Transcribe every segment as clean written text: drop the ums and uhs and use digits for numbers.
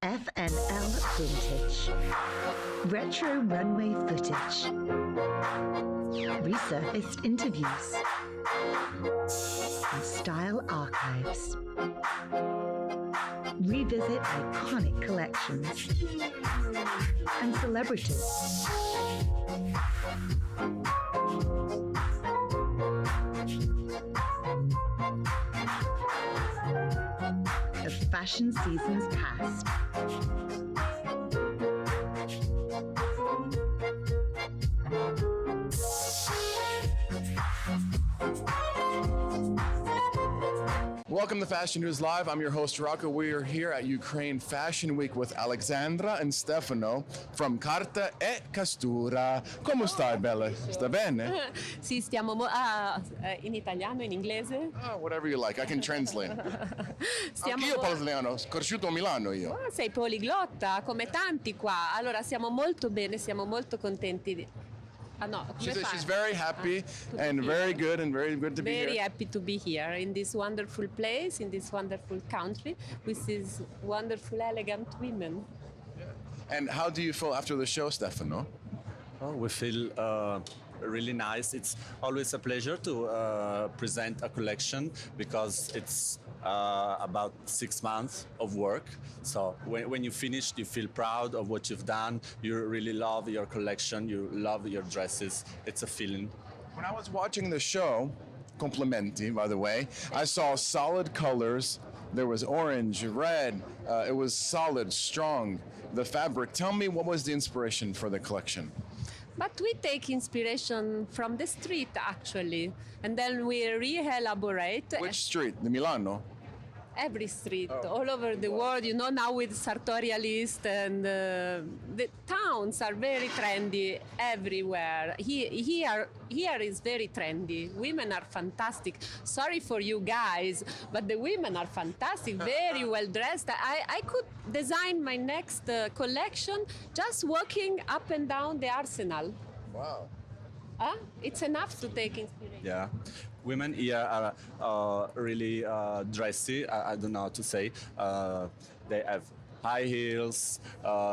FNL Vintage. Retro runway footage. Resurfaced interviews. And style archives. Revisit iconic collections. And celebrities. Of fashion seasons past. Welcome to Fashion News Live. I'm your host, Rocco. We are here at Ukraine Fashion Week with Alexandra and Stefano from Carta e Castura. Come stai, bella? Sta bene? Sì, stiamo in italiano, in inglese? Whatever you like. I can translate. Anch'io parlo italiano. Cresciuto a Milano io. Sei poliglotta, come tanti qua. Allora, siamo molto bene, siamo molto contenti. She's very happy and very good to be here. Very happy to be here in this wonderful place, in this wonderful country, with these wonderful, elegant women. And how do you feel after the show, Stefano? Oh, we feel really nice. It's always a pleasure to present a collection because it's about 6 months of work. So when you finish, you feel proud of what you've done. You really love your collection. You love your dresses. It's a feeling. When I was watching the show, complimenti, by the way, I saw solid colors. There was orange, red. It was solid, strong. The fabric. Tell me, what was the inspiration for the collection? But we take inspiration from the street, actually, and then we re-elaborate. Which street? The Milano? Every street, all over the world, you know, now with sartorialist and the towns are very trendy everywhere. Here is very trendy. Women are fantastic. Sorry for you guys, but the women are fantastic, very well dressed. I could design my next collection just walking up and down the Arsenal. Wow. It's enough to take inspiration. Yeah. Women here are really dressy. I don't know how to say. They have high heels,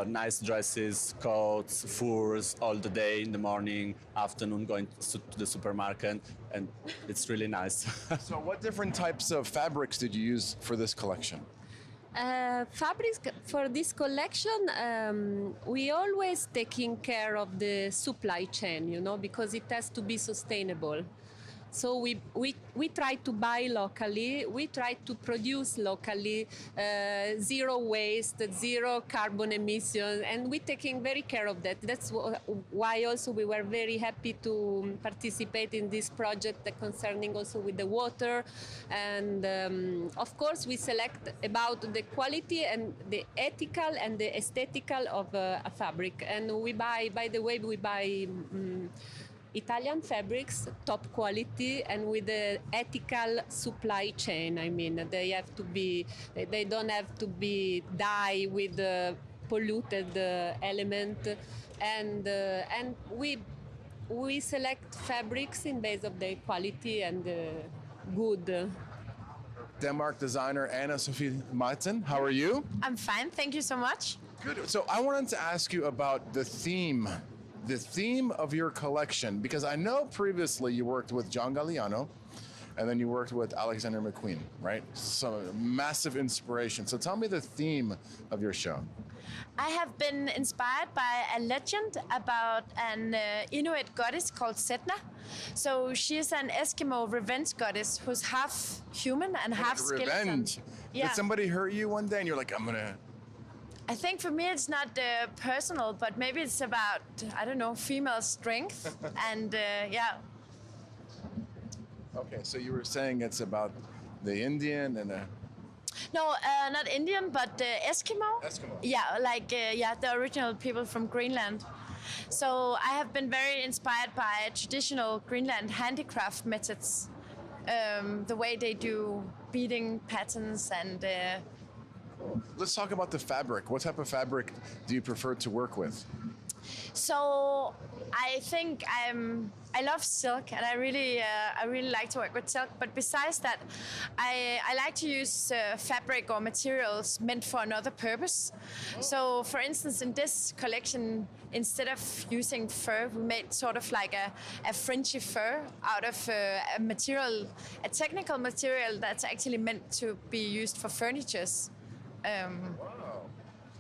nice dresses, coats, furs all the day, in the morning, afternoon, going to the supermarket, and it's really nice. So what different types of fabrics did you use for this collection? Fabrics for this collection, we always taking care of the supply chain, you know, because it has to be sustainable. So we try to buy locally, we try to produce locally, zero waste, zero carbon emissions, and we're taking very care of that. That's why also we were very happy to participate in this project concerning also with the water. And of course we select about the quality and the ethical and the aesthetical of a fabric. And we buy, by the way, we buy Italian fabrics, top quality, and with the ethical supply chain. I mean, they don't have to be dyed with polluted element, and we select fabrics in base of their quality and good. Denmark designer Anna-Sophie Martin, how are you? I'm fine, thank you so much. Good. So I wanted to ask you about the theme of your collection, because I know previously you worked with John Galliano and then you worked with Alexander McQueen, right? So massive inspiration. So tell me the theme of your show. I have been inspired by a legend about an Inuit goddess called Setna. So she's an Eskimo revenge goddess who's half human and half skeleton. Revenge? Yeah. Did somebody hurt you one day and you're like, I'm gonna... I think for me it's not personal, but maybe it's about, I don't know, female strength. And yeah. Okay, so you were saying it's about the Indian and... No, not Indian, but Eskimo. Eskimo. Yeah, like the original people from Greenland. So I have been very inspired by traditional Greenland handicraft methods. The way they do beading patterns and... Let's talk about the fabric. What type of fabric do you prefer to work with? So I think I love silk, and I really like to work with silk. But besides that, I like to use fabric or materials meant for another purpose. So, for instance, in this collection, instead of using fur, we made sort of like a fringy fur out of a material, a technical material that's actually meant to be used for furnitures.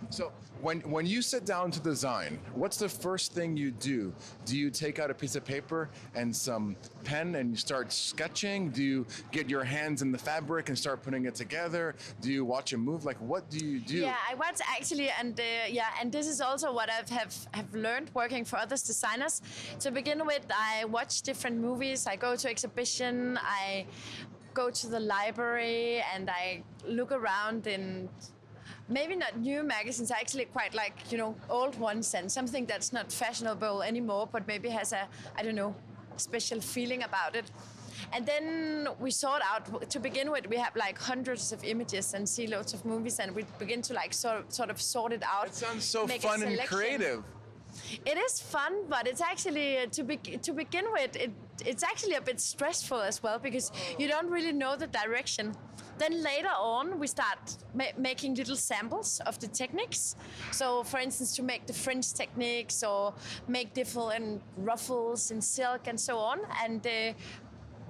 So when you sit down to design, what's the first thing you do? Do you take out a piece of paper and some pen and you start sketching? Do you get your hands in the fabric and start putting it together? Do you watch a move? Like, what do you do? Yeah, I watch actually, and and this is also what have learned working for others designers. To begin with, I watch different movies. I go to exhibition. I go to the library, and I look around in. Maybe not new magazines, I actually quite like, old ones and something that's not fashionable anymore, but maybe has a, I don't know, special feeling about it. And then we sort out, to begin with, we have like hundreds of images and see loads of movies, and we begin to like sort of sort it out. It sounds so make fun and creative. It is fun, but it's actually, to begin with, it's actually a bit stressful as well, because you don't really know the direction. Then later on, we start making little samples of the techniques. So, for instance, to make the fringe techniques or make different ruffles in silk and so on. And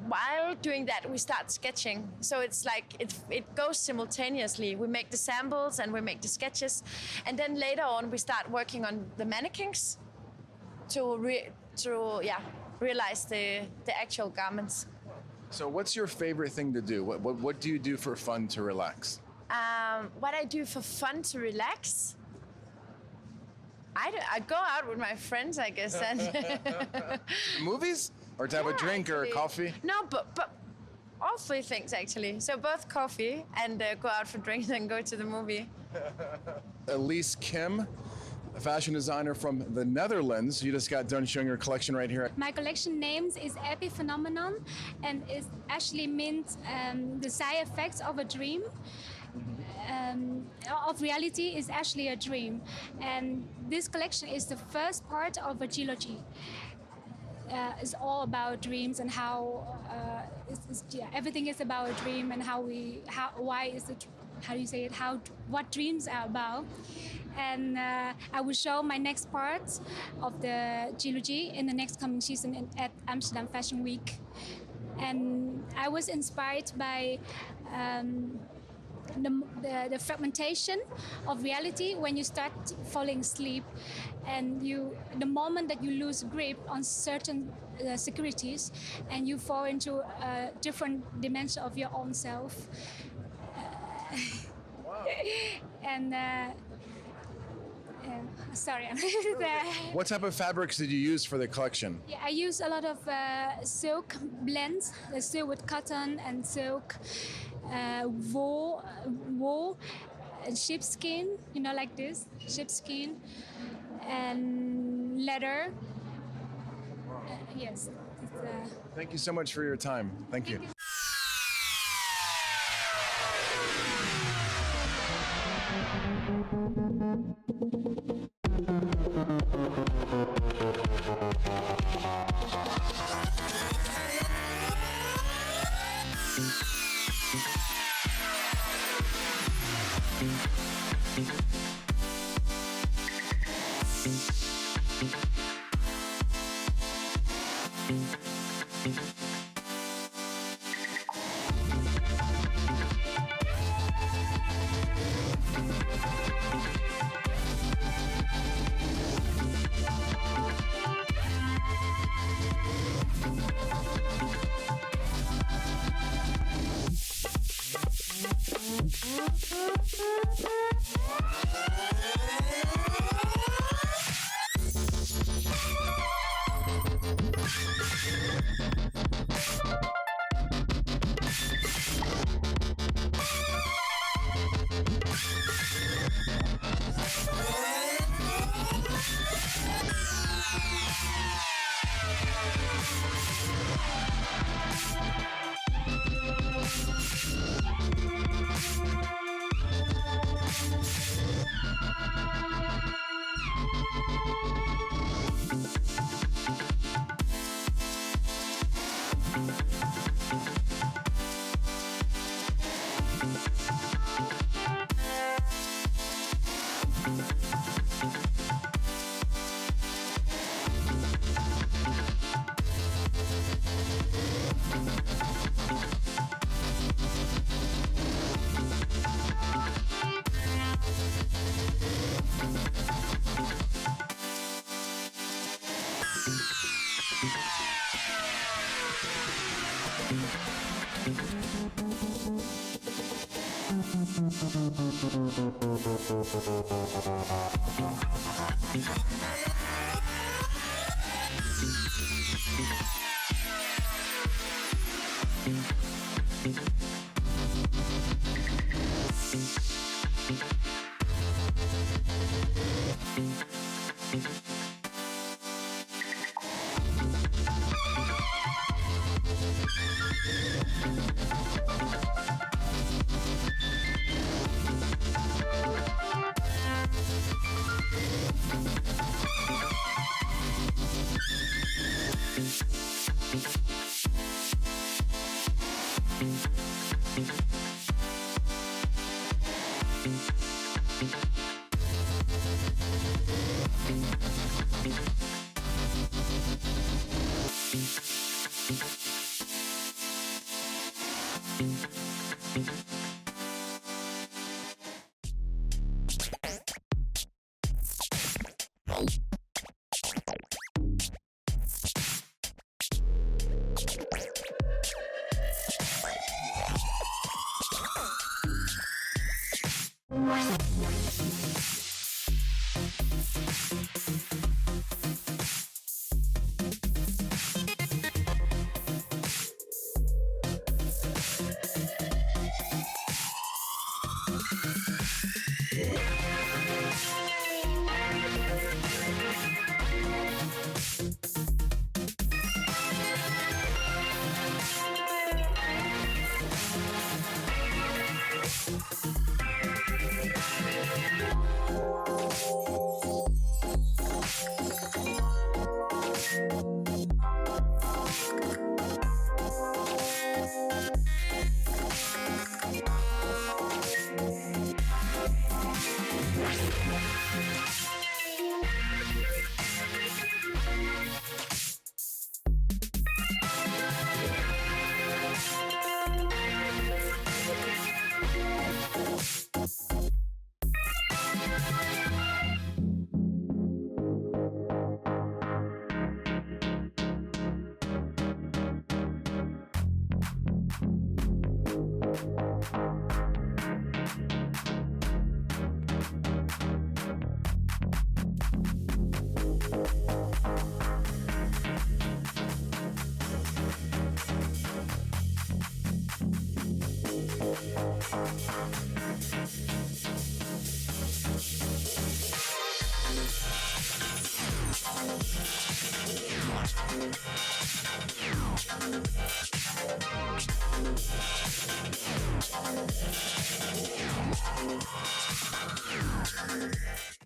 while doing that, we start sketching. So it's like it goes simultaneously. We make the samples and we make the sketches, and then later on we start working on the mannequins to realize the actual garments. So what's your favorite thing to do? What do you do for fun to relax? What I do for fun to relax? I go out with my friends, I guess. And Movies? Or to have a drink or a coffee? No, but all three things actually. So both coffee and go out for drinks and go to the movie. Elise Kim, a fashion designer from the Netherlands. You just got done showing your collection right here. My collection name is Epiphenomenon, and it actually means the side effects of a dream. Of reality is actually a dream, and this collection is the first part of a trilogy. It's all about dreams and how everything is about a dream, and what dreams are about. And I will show my next part of the trilogy in the next coming season at Amsterdam Fashion Week. And I was inspired by the fragmentation of reality when you start falling asleep, and the moment that you lose grip on certain securities and you fall into a different dimension of your own self. And sorry. What type of fabrics did you use for the collection? Yeah, I use a lot of silk blends, the silk with cotton and silk, wool, and sheepskin, like this, sheepskin, and leather. Yes. Thank you so much for your time. Thank you.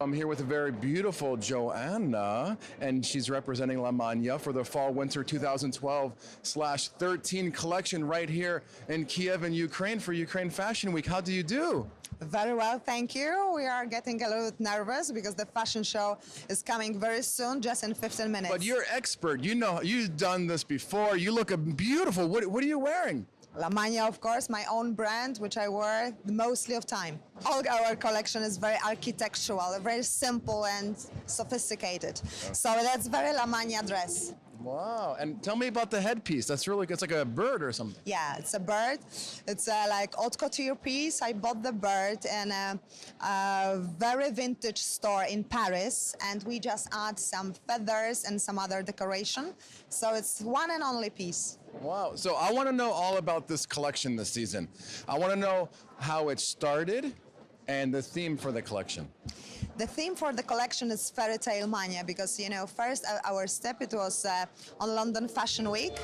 I'm here with a very beautiful Joanna, and she's representing La Magna for the Fall/Winter 2012/13 collection right here in Kiev in Ukraine for Ukraine Fashion Week. How do you do? Very well, thank you. We are getting a little bit nervous because the fashion show is coming very soon, just in 15 minutes. But you're expert. You know, you've done this before. You look beautiful. What are you wearing? La Magna, of course, my own brand, which I wear mostly of time. All our collection is very architectural, very simple and sophisticated. So that's very La Magna dress. Wow. And tell me about the headpiece. That's really good. It's like a bird or something. Yeah, it's a bird. It's like haute couture piece. I bought the bird in a very vintage store in Paris, and we just add some feathers and some other decoration. So it's one and only piece. Wow. So I want to know all about this collection this season. I want to know how it started and the theme for the collection. The theme for the collection is Fairy Tale Mania because, you know, first our step, it was on London Fashion Week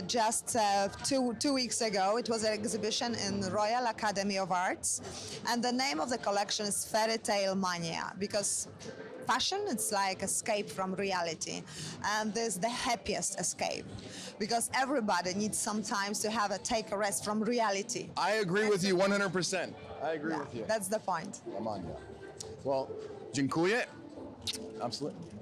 just two weeks ago. It was an exhibition in the Royal Academy of Arts. And the name of the collection is Fairy Tale Mania because fashion, it's like escape from reality. And this is the happiest escape because everybody needs sometimes to have a take a rest from reality. I agree with you 100%. I agree with you. That's the point. Come on, yeah. Well, dziękuję. Absolutely.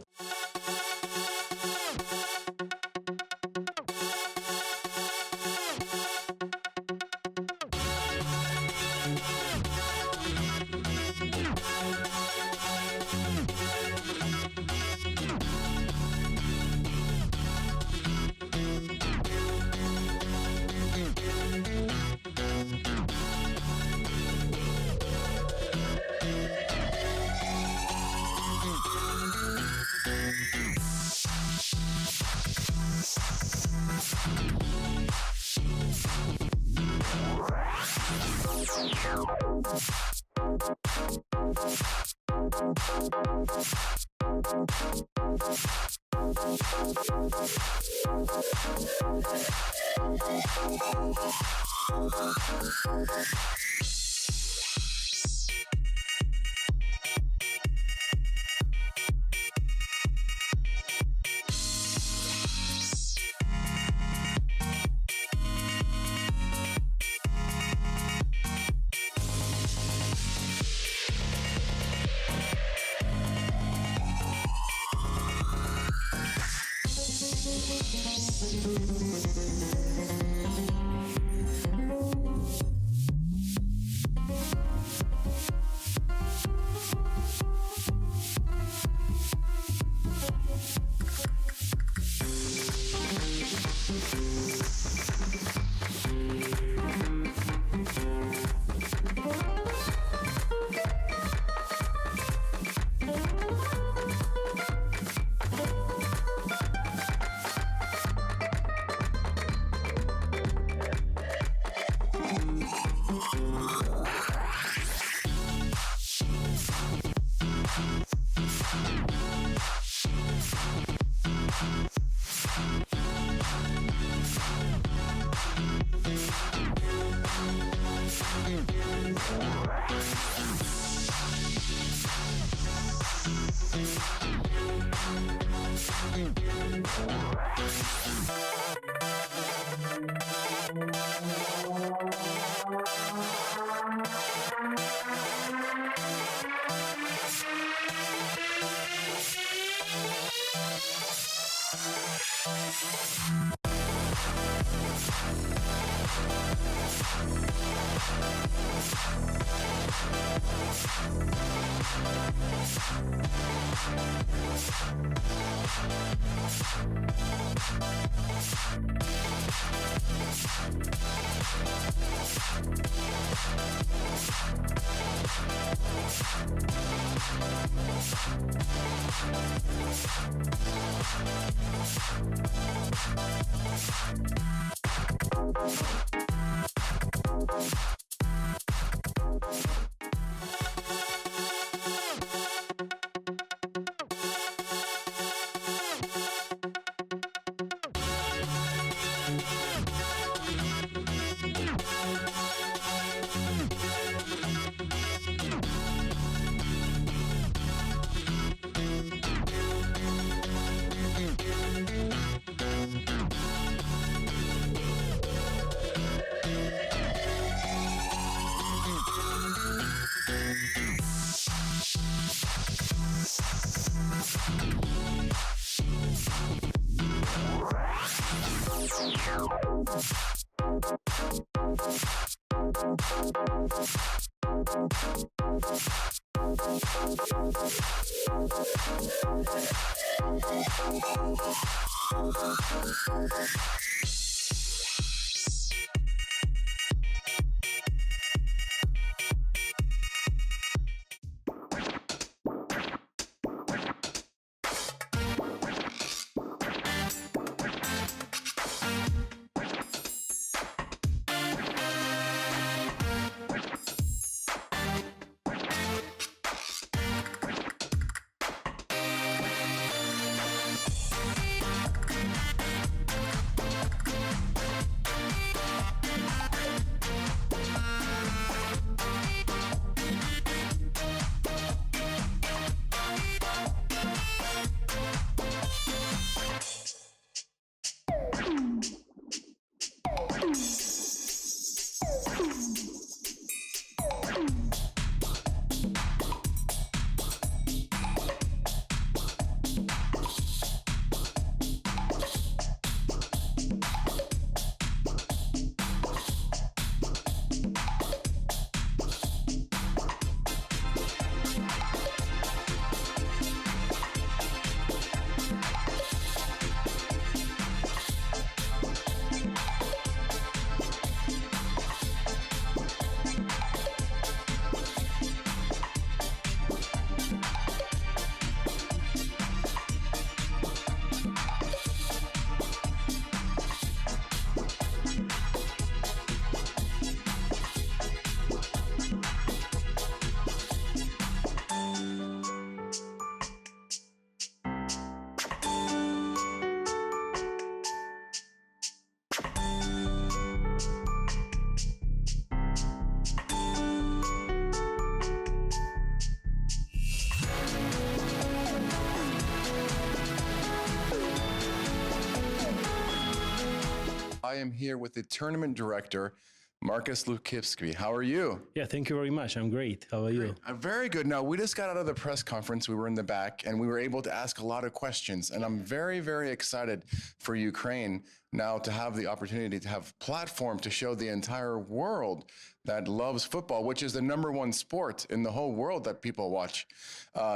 I am here with the tournament director, Marcus Lukivsky. How are you? Yeah, thank you very much. I'm great. How are you? I'm very good. Now, we just got out of the press conference. We were in the back and we were able to ask a lot of questions. And I'm very, very excited for Ukraine now to have the opportunity to have platform to show the entire world that loves football, which is the #1 sport in the whole world that people watch.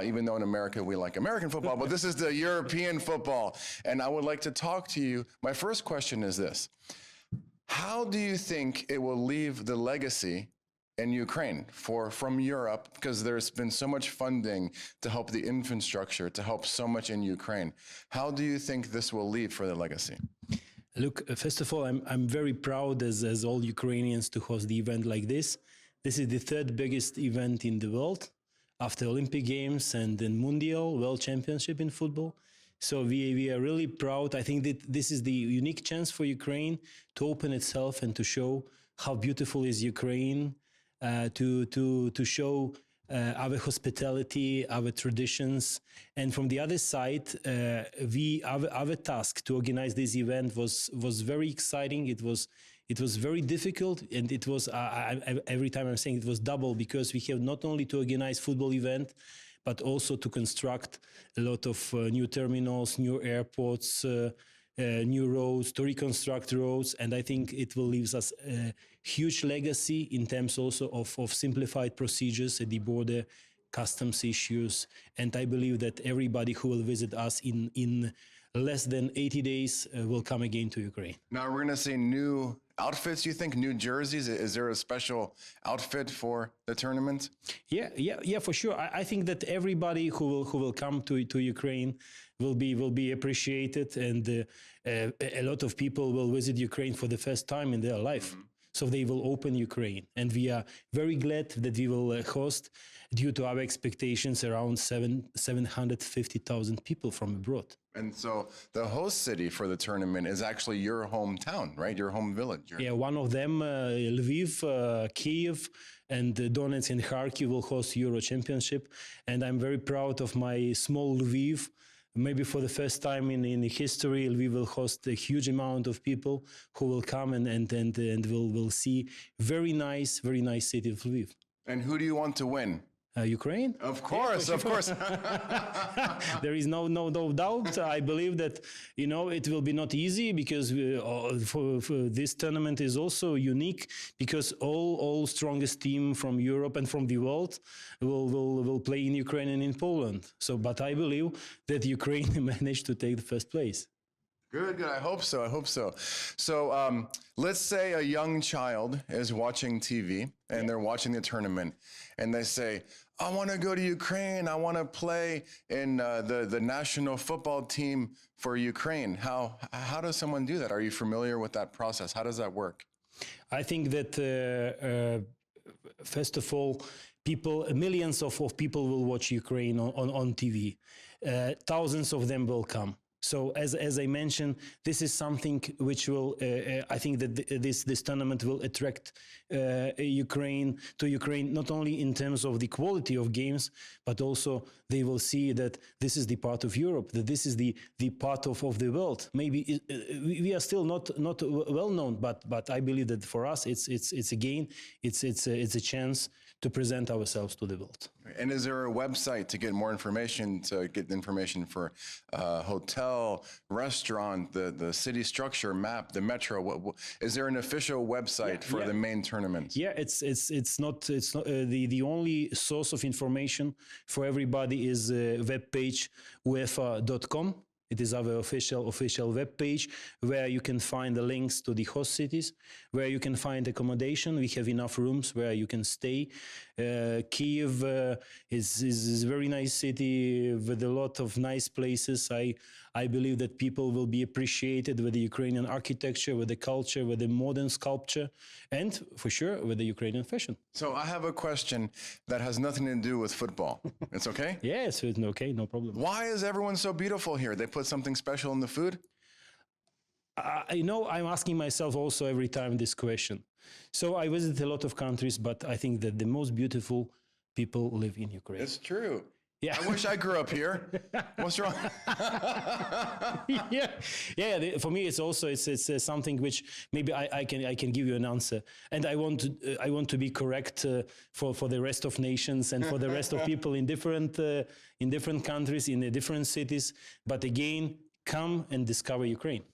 Even though in America we like American football, but this is the European football. And I would like to talk to you. My first question is this. How do you think it will leave the legacy in Ukraine from Europe? Because there's been so much funding to help the infrastructure, to help so much in Ukraine. How do you think this will leave for the legacy? Look, first of all, I'm very proud as all Ukrainians to host the event like this. This is the third biggest event in the world after Olympic Games and the Mundial World Championship in football. So we are really proud. I think that this is the unique chance for Ukraine to open itself and to show how beautiful is Ukraine, to show our hospitality, our traditions. And from the other side, our task to organize this event was very exciting. It was very difficult, and it was every time I'm saying it was double, because we have not only to organize football event, but also to construct a lot of new terminals, new airports, new roads, to reconstruct roads. And I think it will leave us a huge legacy in terms also of simplified procedures at the border, customs issues. And I believe that everybody who will visit us in less than 80 days will come again to Ukraine. Now we're going to see new outfits, you think? New jerseys? Is there a special outfit for the tournament? Yeah, for sure. I think that everybody who will come to Ukraine will be appreciated, and a lot of people will visit Ukraine for the first time in their life. Mm-hmm. So they will open Ukraine, and we are very glad that we will host, due to our expectations, around 750,000 people from abroad. And so the host city for the tournament is actually your hometown, right? Your home village. Yeah, one of them, Lviv, Kyiv, and Donetsk and Kharkiv will host Euro Championship. And I'm very proud of my small Lviv. Maybe for the first time in history, Lviv will host a huge amount of people who will come and will see very nice city of Lviv. And who do you want to win? Ukraine? Of course, of course. There is no doubt. I believe that, it will be not easy, because for this tournament is also unique, because all strongest team from Europe and from the world will play in Ukraine and in Poland. So, but I believe that Ukraine managed to take the first place. Good. I hope so. So let's say a young child is watching TV and they're watching the tournament, and they say, I want to go to Ukraine. I want to play in the national football team for Ukraine. How does someone do that? Are you familiar with that process? How does that work? I think that, first of all, millions of people will watch Ukraine on TV. Thousands of them will come. So as I mentioned, this is something which will, I think that this tournament will attract Ukraine, not only in terms of the quality of games, but also they will see that this is the part of Europe, that this is the part of the world. Maybe we are still not well known, but I believe that for us it's a gain, it's a chance to present ourselves to the world. And is there a website to get more information, for hotel, restaurant, the city structure, map, the metro? Is there an official website for the main tournaments? Yeah, it's not the only source of information for everybody is webpage uefa.com. It is our official web page, where you can find the links to the host cities, where you can find accommodation. We have enough rooms where you can stay. Kyiv is a very nice city with a lot of nice places. I believe that people will be appreciated with the Ukrainian architecture, with the culture, with the modern sculpture, and for sure with the Ukrainian fashion. So I have a question that has nothing to do with football. It's okay? Yes, it's okay, no problem. Why is everyone so beautiful here? They put something special in the food? I'm asking myself also every time this question. So I visit a lot of countries, but I think that the most beautiful people live in Ukraine. It's true. Yeah. I wish I grew up here. What's wrong? Yeah. For me, it's also it's something which maybe I can give you an answer, and I want to be correct for the rest of nations and for the rest of people in different countries, in the different cities. But again, come and discover Ukraine.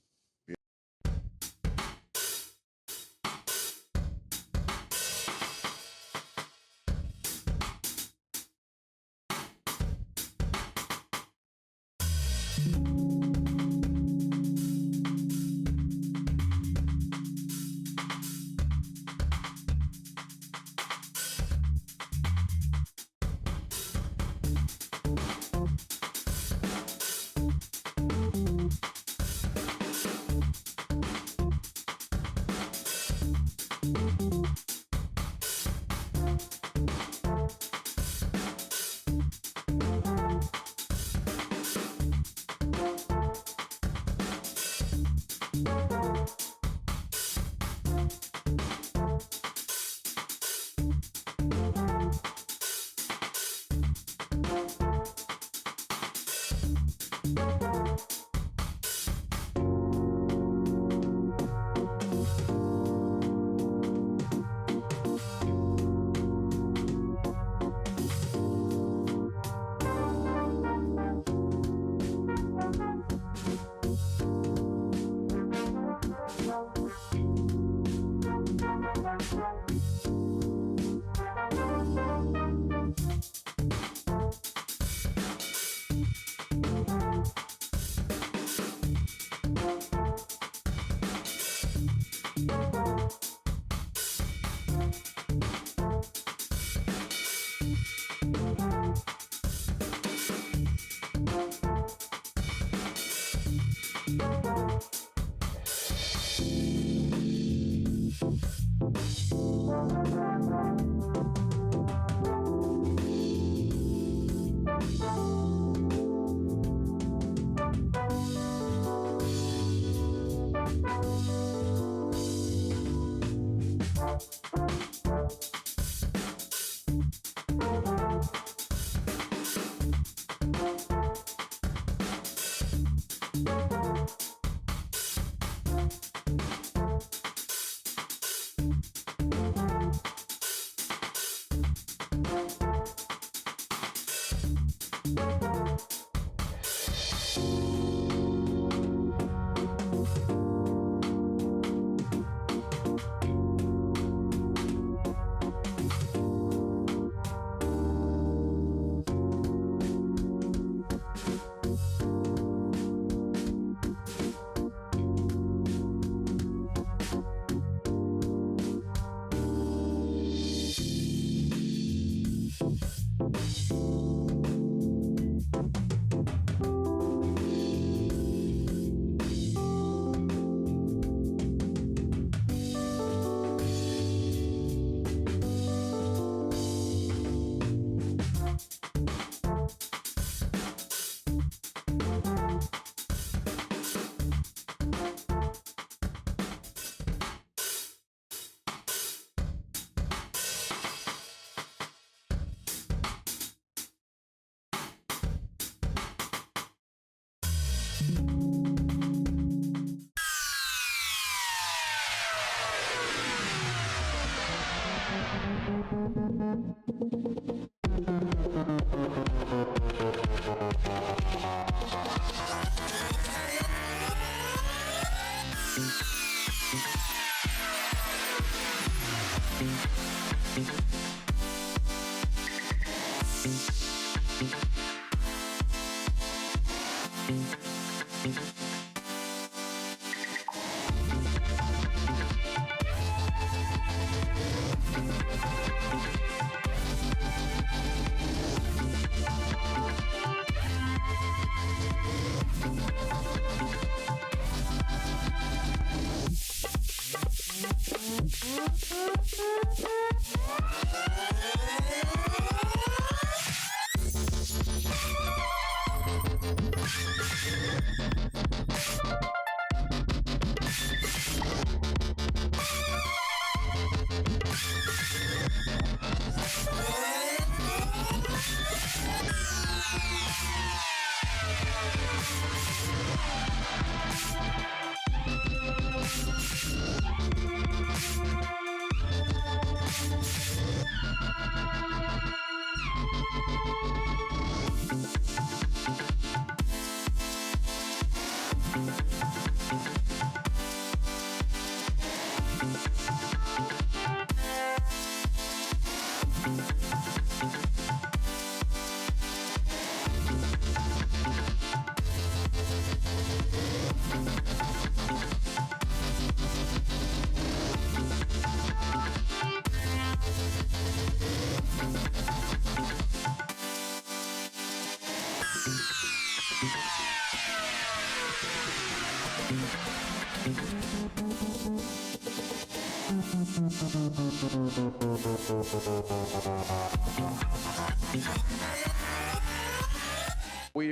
We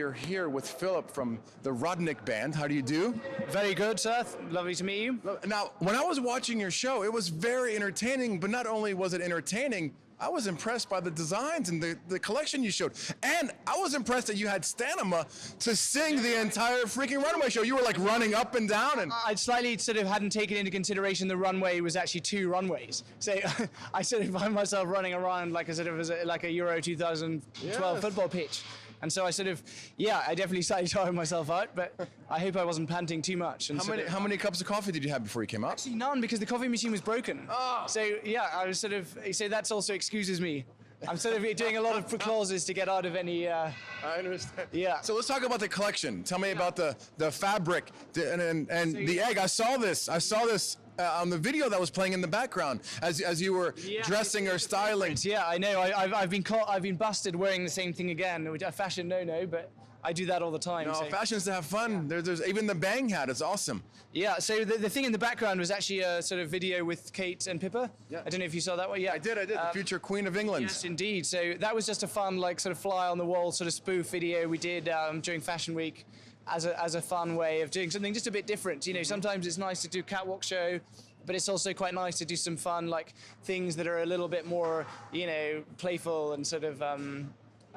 are here with Philip from the Rodnik Band. How do you do? Very good, sir. Lovely to meet you. Now, when I was watching your show, it was very entertaining, but not only was it entertaining, I was impressed by the designs and the collection you showed. And I was impressed that you had stamina to sing the entire freaking runway show. You were like running up and down. And I slightly sort of hadn't taken into consideration the runway was actually 2 runways. So I sort of find myself running around like a sort of like a Euro 2012 football pitch. And so I sort of, I definitely started tiring myself out, but I hope I wasn't panting too much. And how many cups of coffee did you have before you came out? Actually, none, because the coffee machine was broken. Oh. So I was sort of, so that's also excuses me. I'm sort of doing a lot of clauses to get out of any. I understand. Yeah. So let's talk about the collection. Tell me about the fabric and the egg. I saw this on the video that was playing in the background as you were dressing or styling. Yeah, I know. I've been busted wearing the same thing again. A fashion no, but I do that all the time. No, fashion's to have fun. There's even the bang hat. It's awesome. Yeah. So the thing in the background was actually a sort of video with Kate and Pippa. Yeah. I don't know if you saw that one. Yeah, I did. The future Queen of England. Yes, indeed. So that was just a fun, like, sort of fly on the wall sort of spoof video we did during Fashion Week, as a fun way of doing something just a bit different. You know, sometimes it's nice to do catwalk show, but it's also quite nice to do some fun, like, things that are a little bit more, playful and sort of, a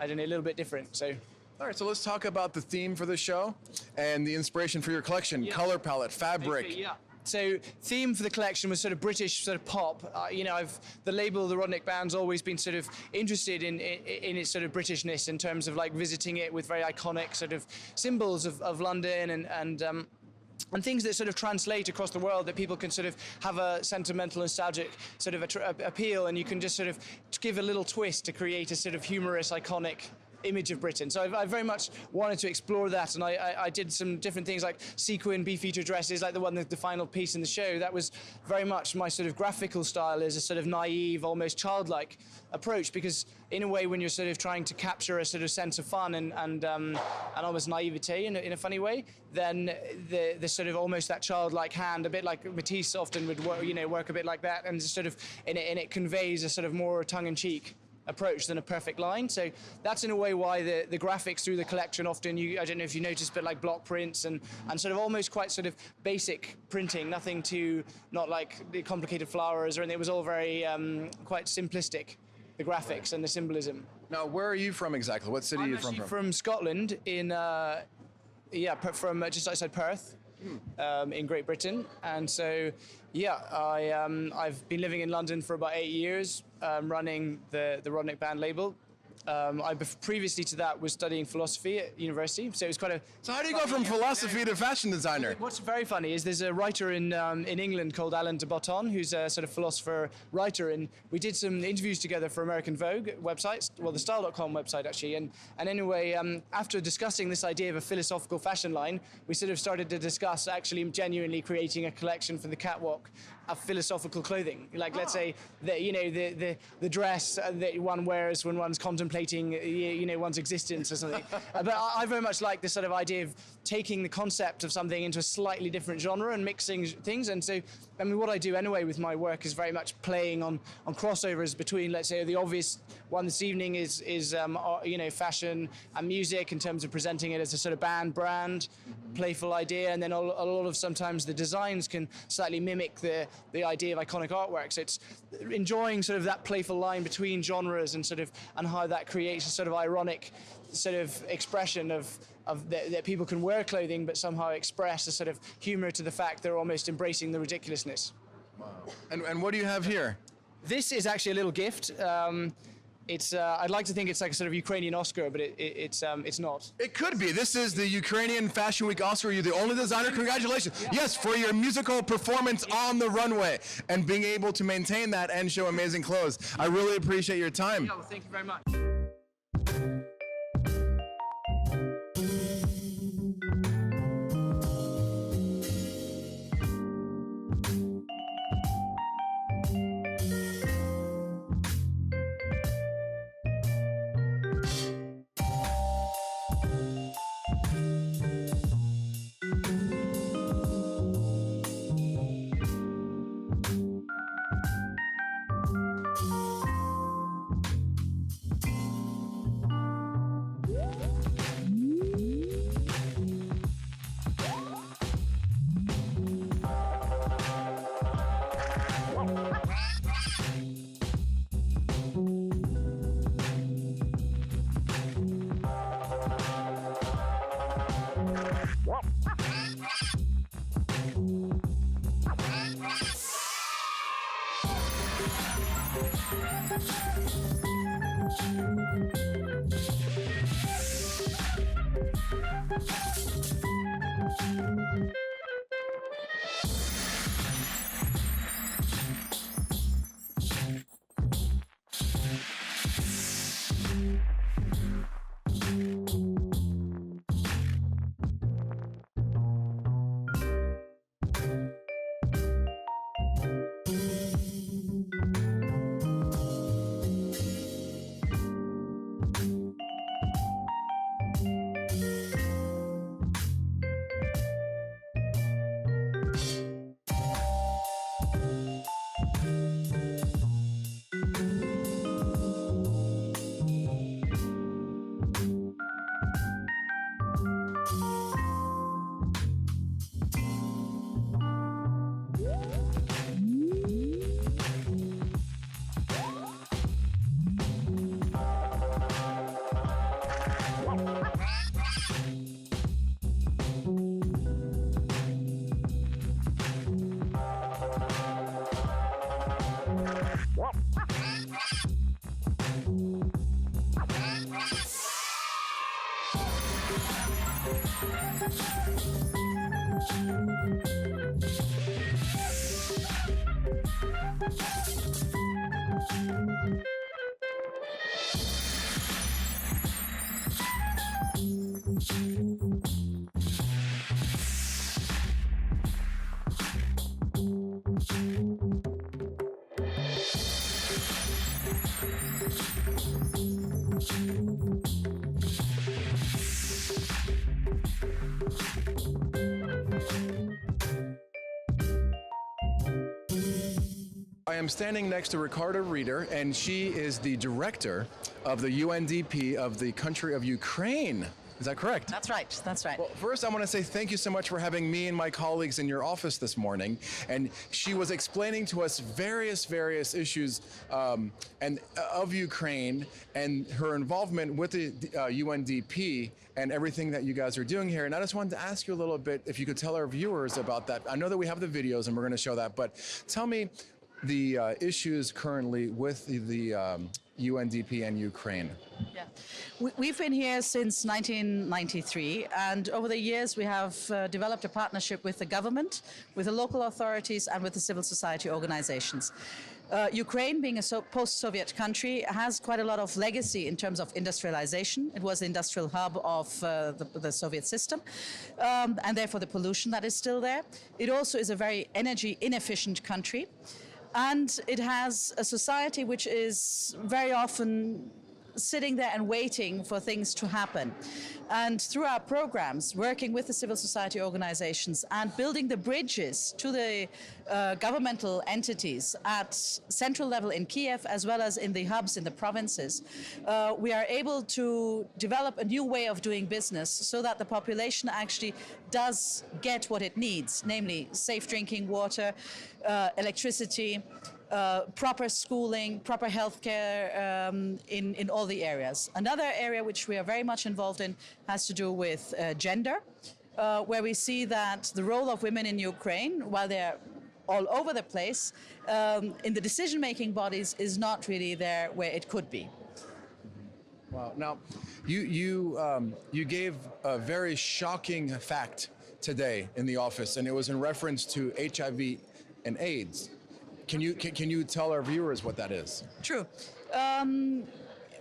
little bit different. So. All right, so let's talk about the theme for the show and the inspiration for your collection, color palette, fabric. Okay, yeah. So theme for the collection was sort of British sort of pop. The label, the Rodnik Band's always been sort of interested in its sort of Britishness in terms of like visiting it with very iconic sort of symbols of London and things that sort of translate across the world that people can sort of have a sentimental, nostalgic sort of appeal, and you can just sort of give a little twist to create a sort of humorous, iconic image of Britain. So I very much wanted to explore that, and I did some different things like sequin beefeater dresses, like the final piece in the show. That was very much my sort of graphical style, is a sort of naive, almost childlike approach, because in a way when you're sort of trying to capture a sort of sense of fun and almost naivete in a funny way, then the sort of almost that childlike hand, a bit like Matisse often would work a bit like that, and sort of and it conveys a sort of more tongue-in-cheek approach than a perfect line. So that's in a way why the graphics through the collection often, I don't know if you noticed, but like block prints and sort of almost quite sort of basic printing, nothing too, not like the complicated flowers or anything. It was all very quite simplistic, the graphics and the symbolism. Now, where are you from exactly? What city are you from? From Scotland, from just outside Perth. In Great Britain, and so I've been living in London for about 8 years, running the Rodnik Band label. Previously to that was studying philosophy at university, so it was quite a. So how do you go from philosophy to fashion designer? What's very funny is there's a writer in England called Alain de Botton, who's a sort of philosopher writer, and we did some interviews together for American Vogue websites, well, the Style.com website actually, and anyway, after discussing this idea of a philosophical fashion line, we sort of started to discuss actually genuinely creating a collection for the catwalk of philosophical clothing, like let's say the dress that one wears when one's contemplating one's existence or something. But I very much like this sort of idea of taking the concept of something into a slightly different genre and mixing things. And so I mean what I do anyway with my work is very much playing on crossovers between, let's say, the obvious one this evening is fashion and music in terms of presenting it as a sort of band brand, playful idea, and then a lot of sometimes the designs can slightly mimic the idea of iconic artwork. So it's enjoying sort of that playful line between genres and how that creates a sort of ironic sort of expression of that people can wear clothing but somehow express a sort of humor to the fact they're almost embracing the ridiculousness. Wow. And what do you have here? This is actually a little gift. It's I'd like to think it's like a sort of Ukrainian Oscar, but it's not. It could be. This is the Ukrainian Fashion Week Oscar. You're the only designer. Congratulations. Yeah. Yes, for your musical performance on the runway and being able to maintain that and show amazing clothes. I really appreciate your time. Yeah, well, thank you very much. I am standing next to Ricarda Reeder, and she is the director of the UNDP of the country of Ukraine. Is that correct? That's right. That's right. Well, first, I want to say thank you so much for having me and my colleagues in your office this morning. And she was explaining to us various issues of Ukraine and her involvement with the UNDP and everything that you guys are doing here. And I just wanted to ask you a little bit if you could tell our viewers about that. I know that we have the videos and we're going to show that, but tell me the issues currently with the UNDP and Ukraine. Yeah. We've been here since 1993, and over the years we have developed a partnership with the government, with the local authorities, and with the civil society organizations. Ukraine, being a post-Soviet country, has quite a lot of legacy in terms of industrialization. It was the industrial hub of the Soviet system, and therefore the pollution that is still there. It also is a very energy inefficient country. And it has a society which is very often sitting there and waiting for things to happen. And through our programs, working with the civil society organizations and building the bridges to the governmental entities at central level in Kiev, as well as in the hubs in the provinces, we are able to develop a new way of doing business so that the population actually does get what it needs, namely safe drinking water, electricity, proper schooling, proper healthcare in all the areas. Another area which we are very much involved in has to do with gender, where we see that the role of women in Ukraine, while they're all over the place, in the decision-making bodies is not really there where it could be. Wow. Now, you gave a very shocking fact today in the office, and it was in reference to HIV and AIDS. Can you tell our viewers what that is? True.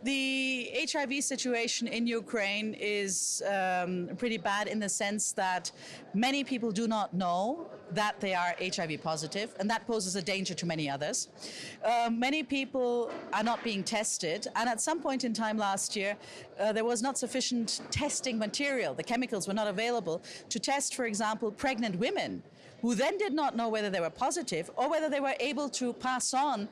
The HIV situation in Ukraine is pretty bad in the sense that many people do not know that they are HIV positive, and that poses a danger to many others. Many people are not being tested, and at some point in time last year, there was not sufficient testing material. The chemicals were not available to test, for example, pregnant women, who then did not know whether they were positive or whether they were able to pass on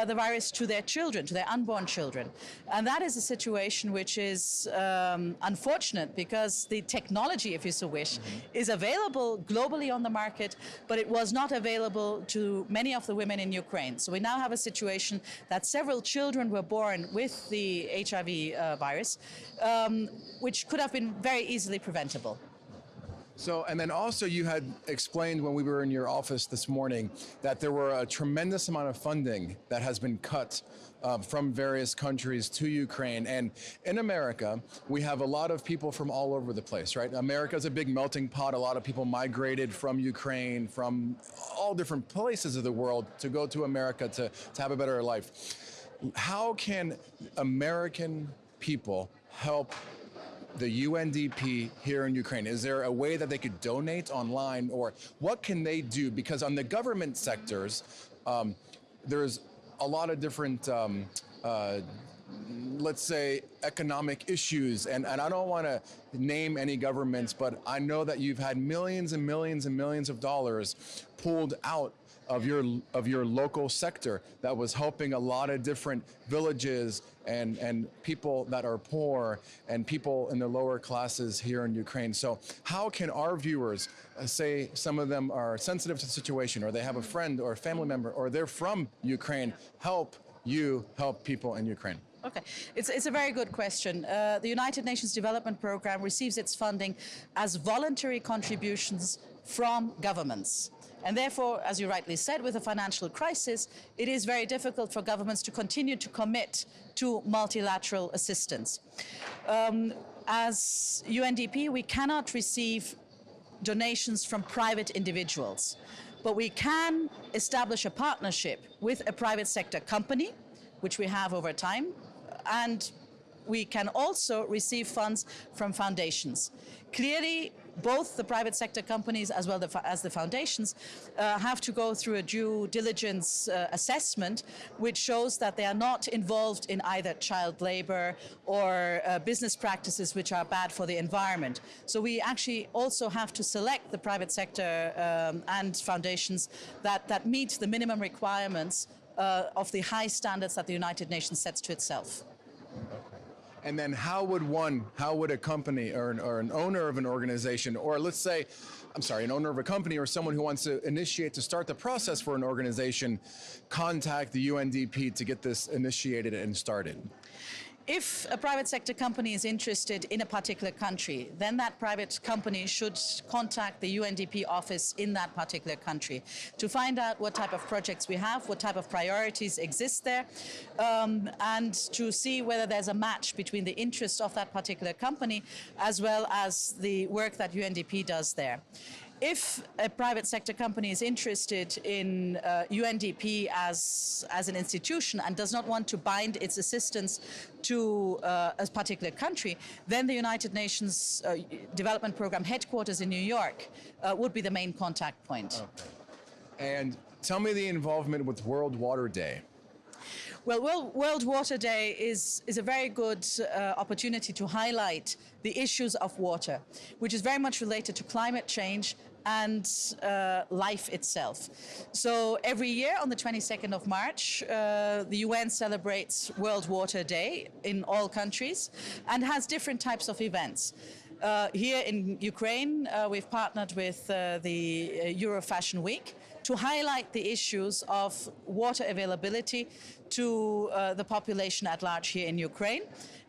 the virus to their children, to their unborn children. And that is a situation which is unfortunate because the technology, if you so wish, is available globally on the market, but it was not available to many of the women in Ukraine. So we now have a situation that several children were born with the HIV virus, which could have been very easily preventable. So, and then also you had explained when we were in your office this morning that there were a tremendous amount of funding that has been cut from various countries to Ukraine. And in America, we have a lot of people from all over the place, right? America is a big melting pot. A lot of people migrated from Ukraine, from all different places of the world to go to America to have a better life. How can American people help the UNDP here in Ukraine? Is there a way that they could donate online, or what can they do? Because on the government sectors, there's a lot of different, let's say, economic issues. And I don't want to name any governments, but I know that you've had millions and millions and millions of dollars pulled out of your local sector that was helping a lot of different villages and people that are poor and people in the lower classes here in Ukraine. So how can our viewers, say some of them are sensitive to the situation, or they have a friend or a family member, or they're from Ukraine, help you help people in Ukraine? Okay, it's a very good question. The United Nations Development Programme receives its funding as voluntary contributions from governments. And therefore, as you rightly said, with a financial crisis, it is very difficult for governments to continue to commit to multilateral assistance. As UNDP, we cannot receive donations from private individuals, but we can establish a partnership with a private sector company, which we have over time, and we can also receive funds from foundations. Clearly, both the private sector companies as well as the foundations have to go through a due diligence assessment, which shows that they are not involved in either child labor or business practices which are bad for the environment. So we actually also have to select the private sector and foundations that meet the minimum requirements of the high standards that the United Nations sets to itself. And then how would a company or an owner of an organization, or let's say, an owner of a company or someone who wants to start the process for an organization, contact the UNDP to get this initiated and started? If a private sector company is interested in a particular country, then that private company should contact the UNDP office in that particular country to find out what type of projects we have, what type of priorities exist there, and to see whether there's a match between the interests of that particular company as well as the work that UNDP does there. If a private sector company is interested in UNDP as an institution and does not want to bind its assistance to a particular country, then the United Nations Development Programme headquarters in New York would be the main contact point. Okay. And tell me the involvement with World Water Day. Well, World Water Day is a very good opportunity to highlight the issues of water, which is very much related to climate change and life itself. So every year on the 22nd of March, the UN celebrates World Water Day in all countries and has different types of events. Here in Ukraine, we've partnered with the Euro Fashion Week to highlight the issues of water availability to the population at large here in Ukraine,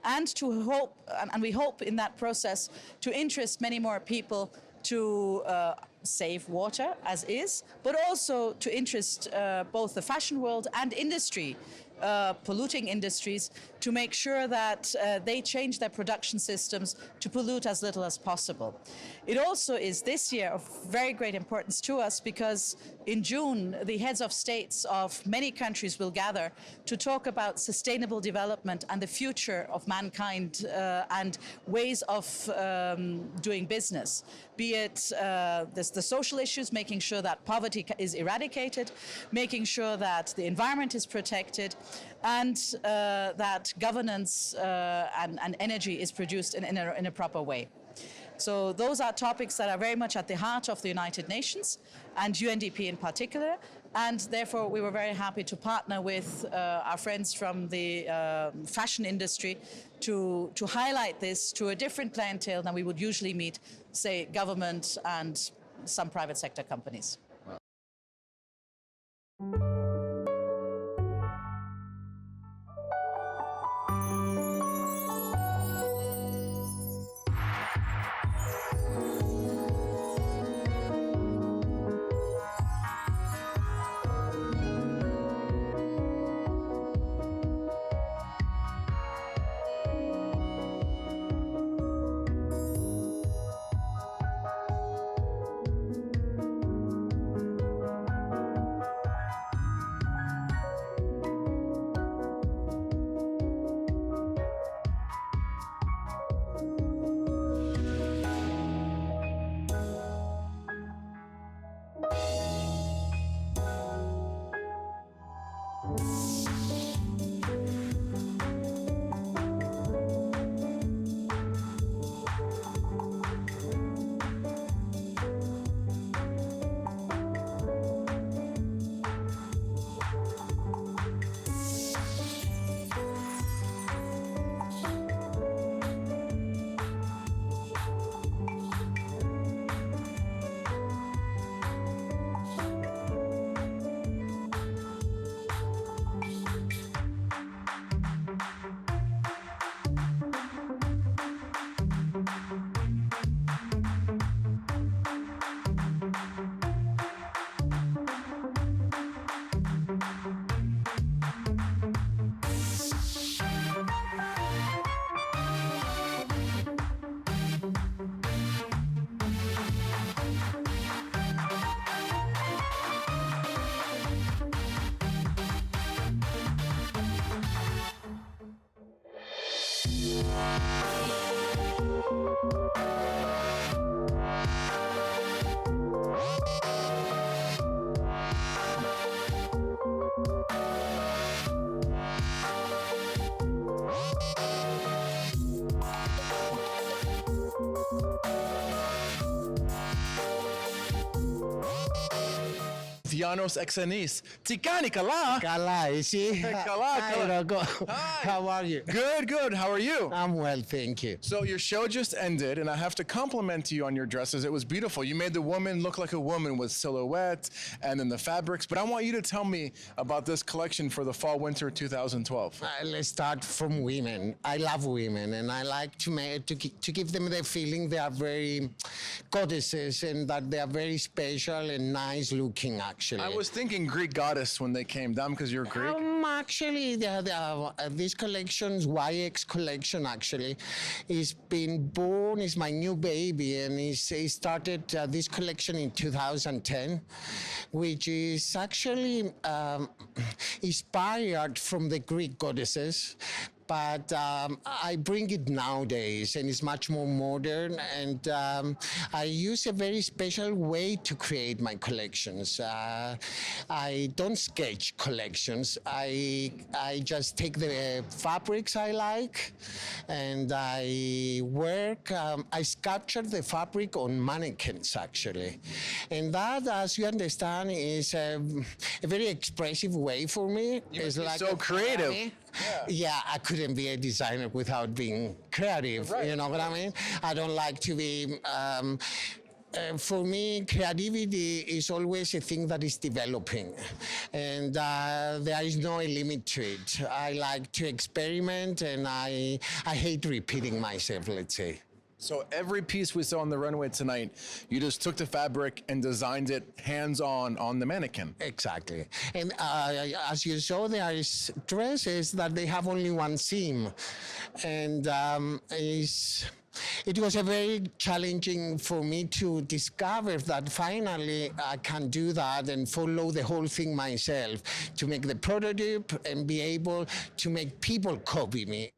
and we hope in that process to interest many more people to save water as is, but also to interest both the fashion world and industry, polluting industries, to make sure that they change their production systems to pollute as little as possible. It also is this year of very great importance to us because in June, the heads of states of many countries will gather to talk about sustainable development and the future of mankind and ways of doing business, be it the social issues, making sure that poverty is eradicated, making sure that the environment is protected, and that governance and energy is produced in a proper way. So those are topics that are very much at the heart of the United Nations and UNDP in particular, and therefore we were very happy to partner with our friends from the fashion industry to highlight this to a different clientele than we would usually meet, say, government and some private sector companies. Dianos Exenis. Tikani Kala. Καλά, εσύ. Καλά, Hi, καλά. Rocco. Hi. How are you? Good, good. How are you? I'm well, thank you. So your show just ended, and I have to compliment you on your dresses. It was beautiful. You made the woman look like a woman with silhouette and then the fabrics. But I want you to tell me about this collection for the fall/winter 2012. Let's start from women. I love women, and I like to give them the feeling they are very goddesses and that they are very special and nice looking, actually. I was thinking Greek goddess when they came down because you're Greek. Actually, this collection's YX collection actually is been born, is my new baby, and he started this collection in 2010, which is actually inspired from the Greek goddesses. But I bring it nowadays, and it's much more modern. And I use a very special way to create my collections. I don't sketch collections. I just take the fabrics I like, and I work. I sculpture the fabric on mannequins, actually, and that, as you understand, is a very expressive way for me. It's like so creative. Yeah, I couldn't be a designer without being creative. Right. You know what I mean? I don't like to be. For me, creativity is always a thing that is developing, and there is no limit to it. I like to experiment, and I hate repeating myself, let's say. So every piece we saw on the runway tonight, you just took the fabric and designed it hands-on the mannequin. Exactly. And as you saw, there is dresses that they have only one seam. And it was a very challenging for me to discover that finally I can do that and follow the whole thing myself to make the prototype and be able to make people copy me.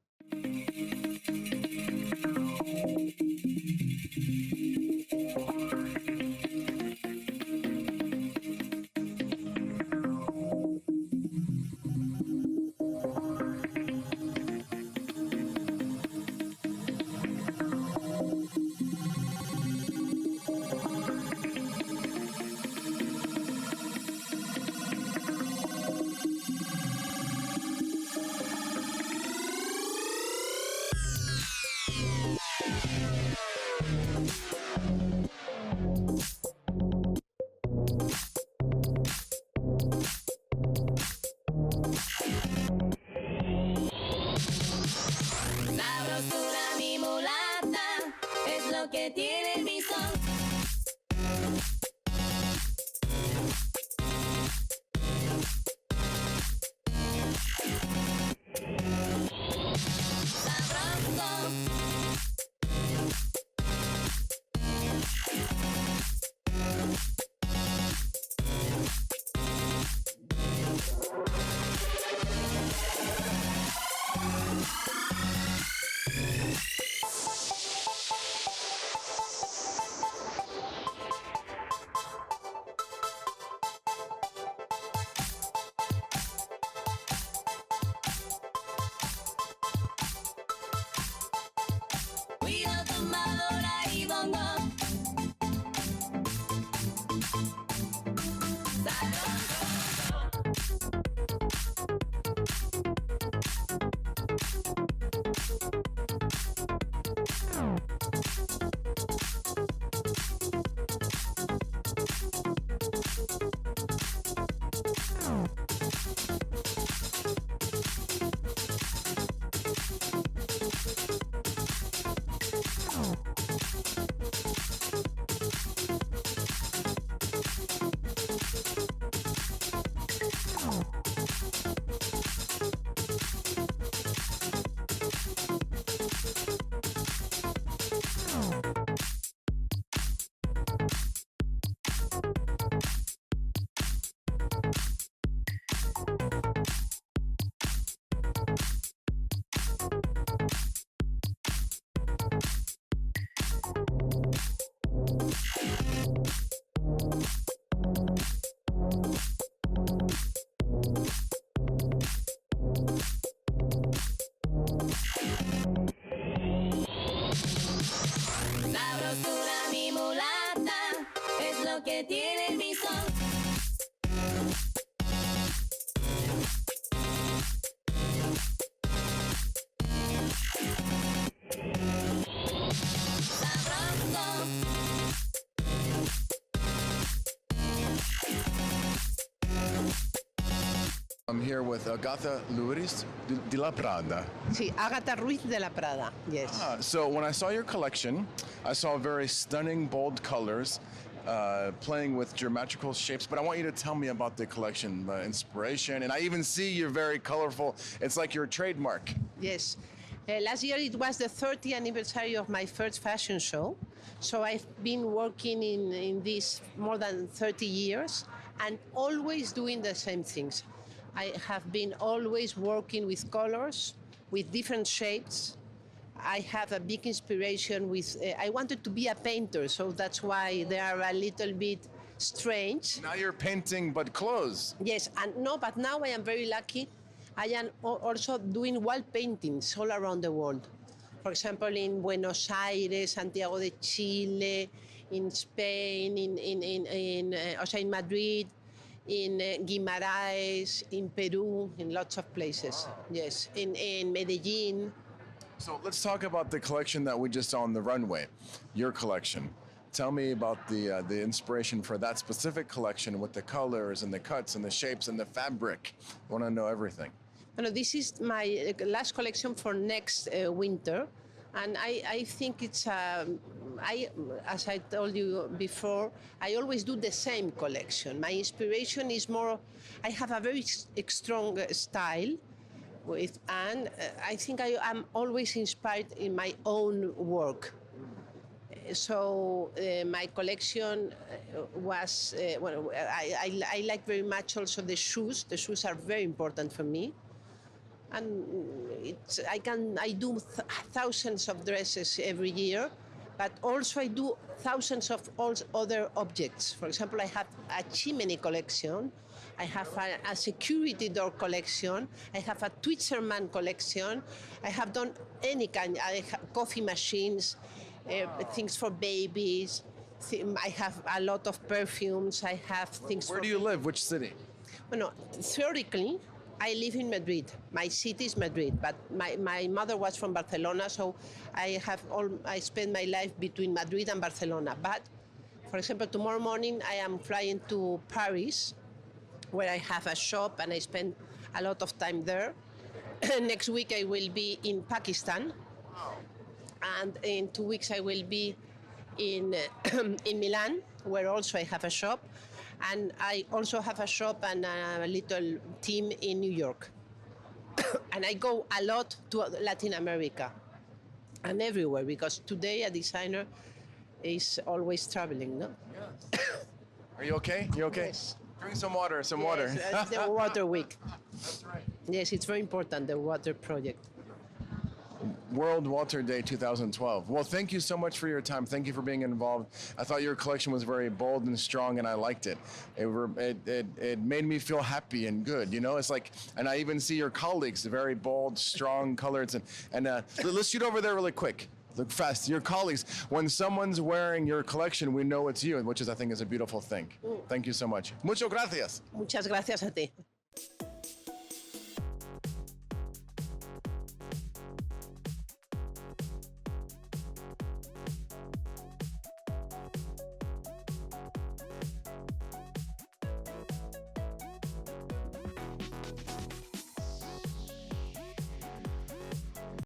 sabrosura, mi mulata, es lo que tiene mi son. I'm here with Agatha Luis de la Prada. Sí, Agatha Ruiz de la Prada, yes. So when I saw your collection, I saw very stunning, bold colors, playing with geometrical shapes. But I want you to tell me about the collection, the inspiration, and I even see you're very colorful. It's like your trademark. Yes. Last year it was the 30th anniversary of my first fashion show. So I've been working in this more than 30 years and always doing the same things. I have been always working with colors, with different shapes. I have a big inspiration with, I wanted to be a painter, so that's why they are a little bit strange. Now you're painting, but clothes. Yes, and no, but now I am very lucky. I am also doing wall paintings all around the world. For example, in Buenos Aires, Santiago de Chile, in Spain, in Madrid, in Guimarães, in Peru, in lots of places. Yes, in Medellin. So let's talk about the collection that we just saw on the runway, your collection. Tell me about the inspiration for that specific collection with the colors and the cuts and the shapes and the fabric. I want to know everything. No, this is my last collection for next winter. And I think it's, as I told you before, I always do the same collection. My inspiration is more, I have a very strong style, and I think I am always inspired in my own work. So my collection was, I like very much also the shoes. The shoes are very important for me. And I do thousands of dresses every year, but also I do thousands of other objects. For example, I have a chimney collection, I have a security door collection, I have a Twitzerman collection, I have done any kind, I have coffee machines, things for babies, I have a lot of perfumes, I have things Where do you live? Which city? Well, theoretically, I live in Madrid. My city is Madrid, but my mother was from Barcelona, so I spend my life between Madrid and Barcelona. But, for example, tomorrow morning I am flying to Paris, where I have a shop and I spend a lot of time there. Next week I will be in Pakistan, and in 2 weeks I will be in Milan, where also I have a shop. And I also have a shop and a little team in New York. And I go a lot to Latin America and everywhere, because today a designer is always traveling, no? Yes. Are you okay? You okay? Yes. Drink some water, Yes, water. it's the Water Week. That's right. Yes, it's very important, the water project. World Water Day 2012. Well, thank you so much for your time. Thank you for being involved. I thought your collection was very bold and strong, and I liked it. It made me feel happy and good. You know, it's like, and I even see your colleagues, very bold, strong colors. And let's shoot over there really quick. Look fast. Your colleagues. When someone's wearing your collection, we know it's you, which is, I think, is a beautiful thing. Thank you so much. Muchas gracias. Muchas gracias a ti.